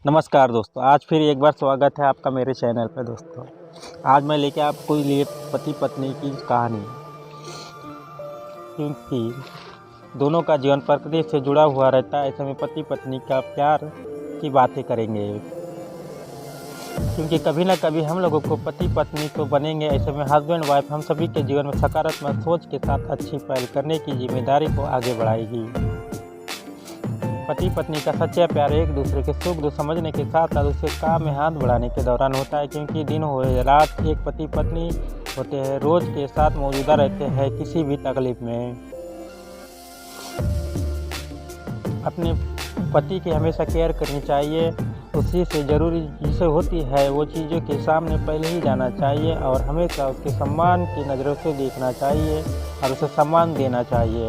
नमस्कार दोस्तों, आज फिर एक बार स्वागत है आपका मेरे चैनल पर। दोस्तों, आज मैं लेके आपको लिए पति पत्नी की कहानी, क्योंकि दोनों का जीवन प्रकृति से जुड़ा हुआ रहता है। ऐसे में पति पत्नी का प्यार की बातें करेंगे, क्योंकि कभी ना कभी हम लोगों को पति पत्नी तो बनेंगे। ऐसे में हस्बैंड वाइफ हम सभी के जीवन में सकारात्मक सोच के साथ अच्छी पहल करने की जिम्मेदारी को आगे बढ़ाएगी। पति पत्नी का सच्चा प्यार एक दूसरे के सुख दुख समझने के साथ साथ उसके काम में हाथ बढ़ाने के दौरान होता है, क्योंकि दिन हो या रात एक पति पत्नी होते हैं, रोज के साथ मौजूदा रहते हैं। किसी भी तकलीफ में अपने पति की हमेशा केयर करनी चाहिए। उसी से ज़रूरी जिसे होती है वो चीज़ों के सामने पहले ही जाना चाहिए और हमेशा उसके सम्मान की नज़रों से देखना चाहिए और उसे सम्मान देना चाहिए।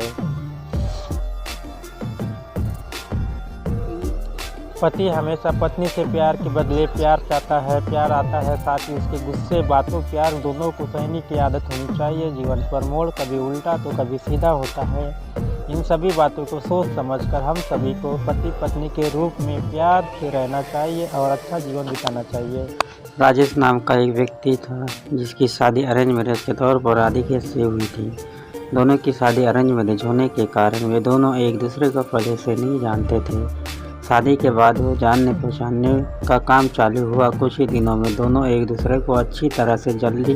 पति हमेशा पत्नी से प्यार के बदले प्यार चाहता है, प्यार आता है, साथ ही उसके गुस्से बातों प्यार दोनों को सहने की आदत होनी चाहिए। जीवन पर मोड़ कभी उल्टा तो कभी सीधा होता है। इन सभी बातों को सोच समझकर हम सभी को पति पत्नी के रूप में प्यार से रहना चाहिए और अच्छा जीवन बिताना चाहिए। राजेश नाम का एक व्यक्ति था जिसकी शादी अरेंज मैरिज के तौर पर राधिका से हुई थी। दोनों की शादी अरेंज मैरिज होने के कारण वे दोनों एक दूसरे को पहले से नहीं जानते थे। शादी के बाद वो जानने पहचानने का काम चालू हुआ। कुछ ही दिनों में दोनों एक दूसरे को अच्छी तरह से जल्दी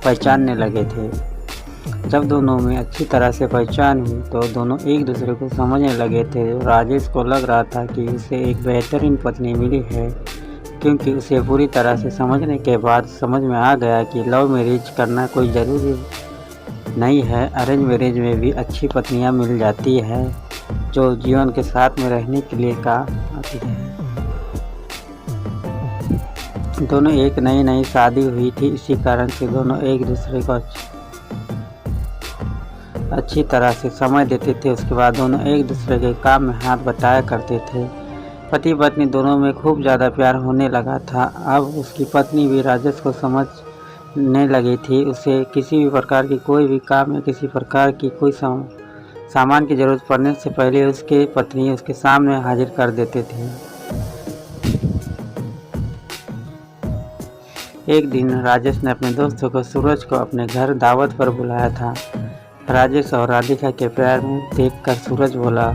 पहचानने लगे थे। जब दोनों में अच्छी तरह से पहचान हुई तो दोनों एक दूसरे को समझने लगे थे। राजेश को लग रहा था कि उसे एक बेहतरीन पत्नी मिली है, क्योंकि उसे पूरी तरह से समझने के बाद समझ में आ गया कि लव मैरिज करना कोई ज़रूरी नहीं है। अरेंज मैरिज में भी अच्छी पत्नियां मिल जाती है जो जीवन के साथ में रहने के लिए काम आती है। दोनों एक नई शादी हुई थी, इसी कारण से दोनों एक दूसरे को अच्छी तरह से समय देते थे। उसके बाद दोनों एक दूसरे के काम में हाथ बटाया करते थे। पति पत्नी दोनों में खूब ज़्यादा प्यार होने लगा था। अब उसकी पत्नी भी राजेश को समझने लगी थी। उसे किसी भी प्रकार की कोई भी काम या किसी प्रकार की कोई सामान की ज़रूरत पड़ने से पहले उसके पत्नी उसके सामने हाजिर कर देते थे। एक दिन राजेश ने अपने दोस्तों को सूरज को अपने घर दावत पर बुलाया था। राजेश और राधिका के प्यार में देखकर सूरज बोला,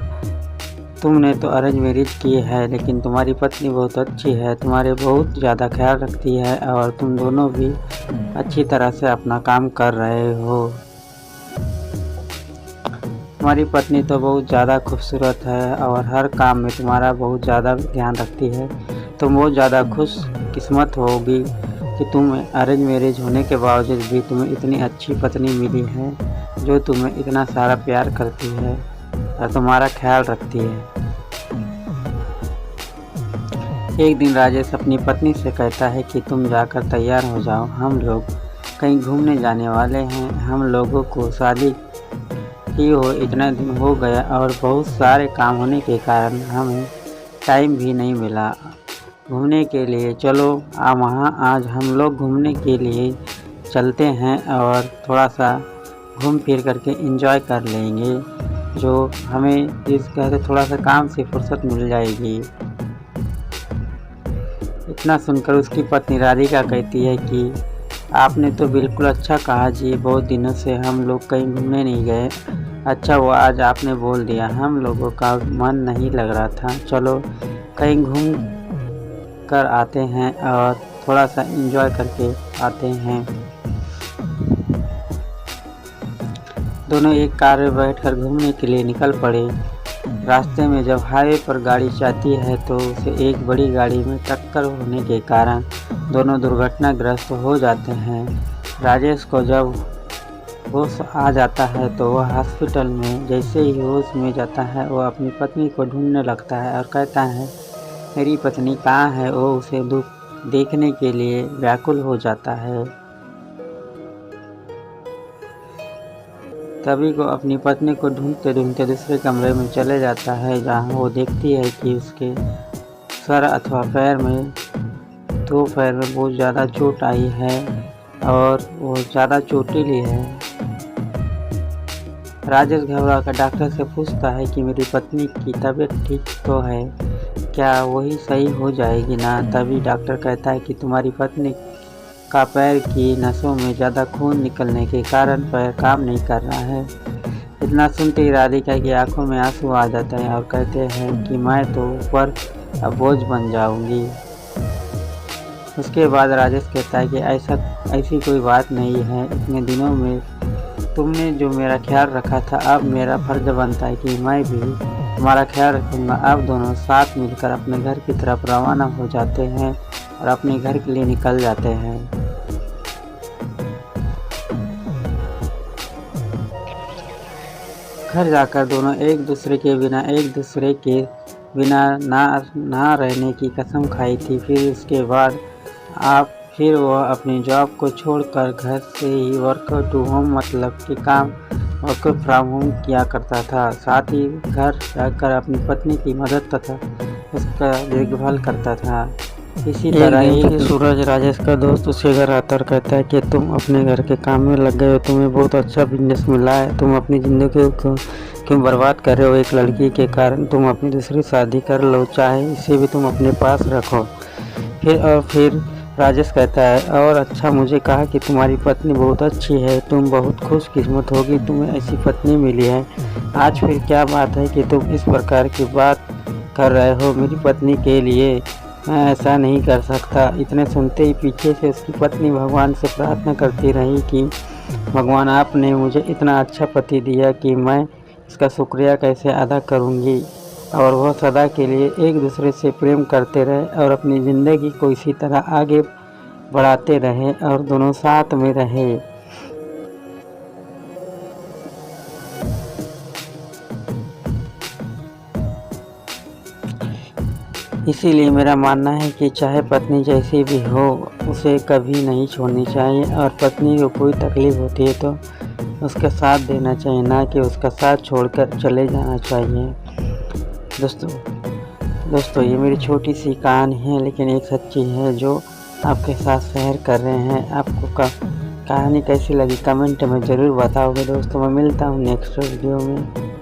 तुमने तो अरेंज मैरिज की है, लेकिन तुम्हारी पत्नी बहुत अच्छी है, तुम्हारे बहुत ज़्यादा ख्याल रखती है और तुम दोनों भी अच्छी तरह से अपना काम कर रहे हो। तुम्हारी पत्नी तो बहुत ज़्यादा खूबसूरत है और हर काम में तुम्हारा बहुत ज़्यादा ध्यान रखती है। तुम बहुत ज़्यादा खुश किस्मत होगी कि तुम्हें अरेंज मैरिज होने के बावजूद भी तुम्हें इतनी अच्छी पत्नी मिली है जो तुम्हें इतना सारा प्यार करती है और तुम्हारा ख्याल रखती है। एक दिन राजेश अपनी पत्नी से कहता है कि तुम जाकर तैयार हो जाओ, हम लोग कहीं घूमने जाने वाले हैं। हम लोगों को शादी की हो इतना दिन हो गया और बहुत सारे काम होने के कारण हमें टाइम भी नहीं मिला घूमने के लिए। चलो वहाँ आज हम लोग घूमने के लिए चलते हैं और थोड़ा सा घूम फिर करके एंजॉय कर लेंगे, जो हमें इस कहते थोड़ा सा काम से फुर्सत मिल जाएगी। इतना सुनकर उसकी पत्नी राधिका कहती है कि आपने तो बिल्कुल अच्छा कहा जी, बहुत दिनों से हम लोग कहीं घूमने नहीं गए। अच्छा हुआ आज आपने बोल दिया, हम लोगों का मन नहीं लग रहा था। चलो कहीं घूम कर आते हैं और थोड़ा सा एंजॉय करके आते हैं। दोनों एक कार में बैठकर घूमने के लिए निकल पड़े। रास्ते में जब हाईवे पर गाड़ी जाती है तो उसे एक बड़ी गाड़ी में टक्कर होने के कारण दोनों दुर्घटनाग्रस्त हो जाते हैं। राजेश को जब होश आ जाता है तो वह हॉस्पिटल में जैसे ही होश में जाता है वह अपनी पत्नी को ढूंढने लगता है और कहता है मेरी पत्नी कहाँ है। वो उसे देखने के लिए व्याकुल हो जाता है। तभी को अपनी पत्नी को ढूंढते ढूंढते दूसरे कमरे में चले जाता है, जहाँ वो देखती है कि उसके सर अथवा पैर में दो पैर में बहुत ज़्यादा चोट आई है और वो ज़्यादा चोटीली है। राजेश घबरा कर डॉक्टर से पूछता है कि मेरी पत्नी की तबीयत ठीक तो है। क्या वही सही हो जाएगी ना। तभी डॉक्टर कहता है कि तुम्हारी पत्नी का पैर की नसों में ज़्यादा खून निकलने के कारण पैर काम नहीं कर रहा है। इतना सुनते ही राधिका की आंखों में आंसू आ जाते हैं और कहते हैं कि मैं तो ऊपर अब बोझ बन जाऊंगी। उसके बाद राजेश कहता है कि ऐसी कोई बात नहीं है। इतने दिनों में तुमने जो मेरा ख्याल रखा था, अब मेरा फर्ज बनता है कि मैं भी तुम्हारा ख्याल रखूँगा। अब दोनों साथ मिलकर अपने घर की तरफ रवाना हो जाते हैं और अपने घर के लिए निकल जाते हैं। घर जाकर दोनों एक दूसरे के बिना ना रहने की कसम खाई थी। फिर उसके बाद फिर वह अपनी जॉब को छोड़कर घर से ही वर्क टू होम मतलब कि काम वर्क फ्रॉम होम किया करता था। साथ ही घर जाकर अपनी पत्नी की मदद तथा उसका देखभाल करता था। इसी तरह एक सूरज राजेश का दोस्त उसके घर आता और कहता है कि तुम अपने घर के काम में लग गए हो, तुम्हें बहुत अच्छा बिजनेस मिला है, तुम अपनी ज़िंदगी को क्यों बर्बाद कर रहे हो एक लड़की के कारण। तुम अपनी दूसरी शादी कर लो, चाहे इसे भी तुम अपने पास रखो। फिर राजेश कहता है और अच्छा मुझे कहा कि तुम्हारी पत्नी बहुत अच्छी है, तुम बहुत खुशकिस्मत होगी, तुम्हें ऐसी पत्नी मिली है। आज फिर क्या बात है कि तुम इस प्रकार की बात कर रहे हो मेरी पत्नी के लिए, मैं ऐसा नहीं कर सकता। इतने सुनते ही पीछे से उसकी पत्नी भगवान से प्रार्थना करती रही कि भगवान आपने मुझे इतना अच्छा पति दिया कि मैं इसका शुक्रिया कैसे अदा करूंगी। और वह सदा के लिए एक दूसरे से प्रेम करते रहे और अपनी ज़िंदगी को इसी तरह आगे बढ़ाते रहे और दोनों साथ में रहे। इसीलिए मेरा मानना है कि चाहे पत्नी जैसी भी हो, उसे कभी नहीं छोड़नी चाहिए और पत्नी को कोई तकलीफ़ होती है तो उसका साथ देना चाहिए, ना कि उसका साथ छोड़कर चले जाना चाहिए। दोस्तों ये मेरी छोटी सी कहानी है, लेकिन एक सच्ची है जो आपके साथ शेयर कर रहे हैं। आपको कहानी कैसी लगी कमेंट में ज़रूर बताओगे दोस्तों। मैं मिलता हूँ नेक्स्ट वीडियो में।